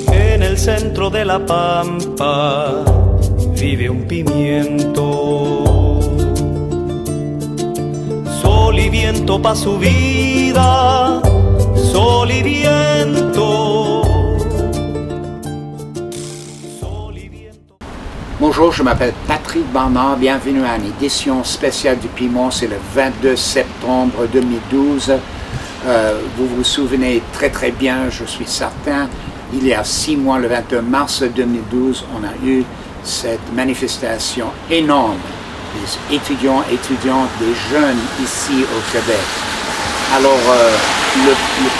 En el centro de la pampa vive un pimiento. Sol y viento pa' su vida, sol y viento. Sol y viento. Bonjour, je m'appelle Patrick Barnard, bienvenue à une édition spéciale du Piment, c'est le 22 septembre 2012. Vous vous souvenez très bien, je suis certain, il y a 6 mois, le 21 mars 2012, on a eu cette manifestation énorme des étudiants, étudiantes, des jeunes ici au Québec. Alors, le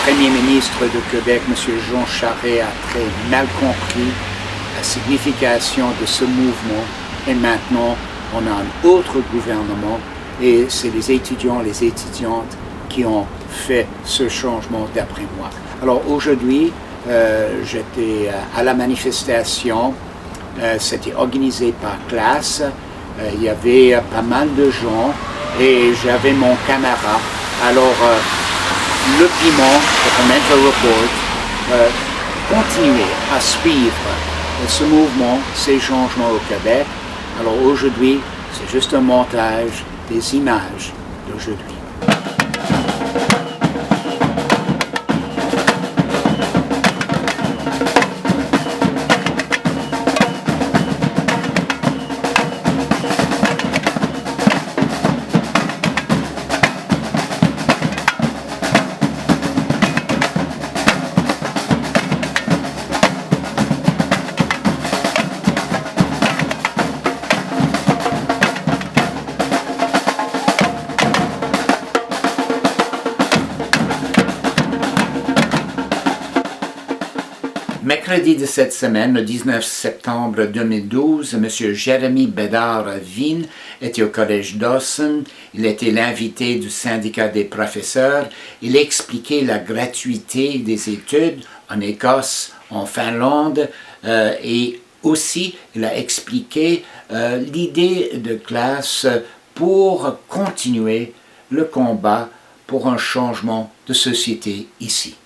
Premier ministre de Québec, M. Jean Charest, a très mal compris la signification de ce mouvement et maintenant, on a un autre gouvernement et c'est les étudiants, les étudiantes qui ont fait ce changement d'après moi. Alors aujourd'hui, j'étais à la manifestation, c'était organisé par classe, il y avait pas mal de gens et j'avais mon caméra. Alors le Piment, Parliamentary Report, continuait à suivre ce mouvement, ces changements au Québec. Alors aujourd'hui, c'est juste un montage des images d'aujourd'hui. Mercredi de cette semaine, le 19 septembre 2012, M. Jérémy Bédard-Vigne était au Collège Dawson. Il était l'invité du syndicat des professeurs. Il expliquait la gratuité des études en Écosse, en Finlande et aussi il a expliqué l'idée de classe pour continuer le combat pour un changement de société ici.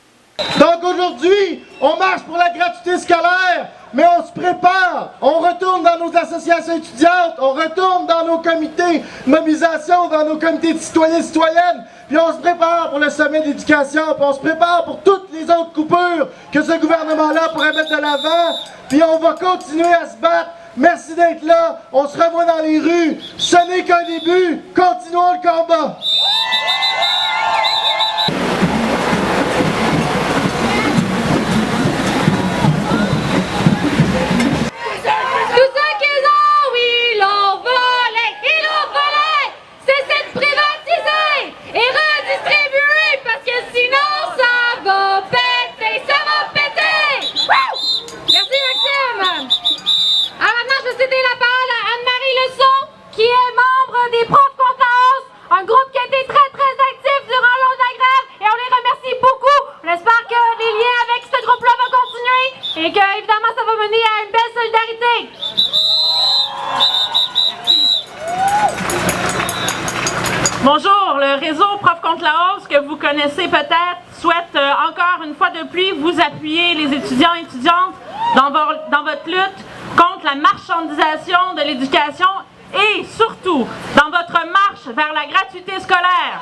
Donc aujourd'hui, on marche pour la gratuité scolaire, mais on se prépare, on retourne dans nos associations étudiantes, on retourne dans nos comités de mobilisation, dans nos comités de citoyens et citoyennes, puis on se prépare pour le sommet d'éducation, puis on se prépare pour toutes les autres coupures que ce gouvernement-là pourrait mettre de l'avant, puis on va continuer à se battre. Merci d'être là, on se revoit dans les rues, ce n'est qu'un début, continuons le combat! Et que, évidemment, ça va mener à une belle solidarité. Bonjour, le réseau Prof contre la hausse que vous connaissez peut-être souhaite encore une fois de plus vous appuyer, les étudiants et étudiantes, dans votre lutte contre la marchandisation de l'éducation et surtout dans votre marche vers la gratuité scolaire.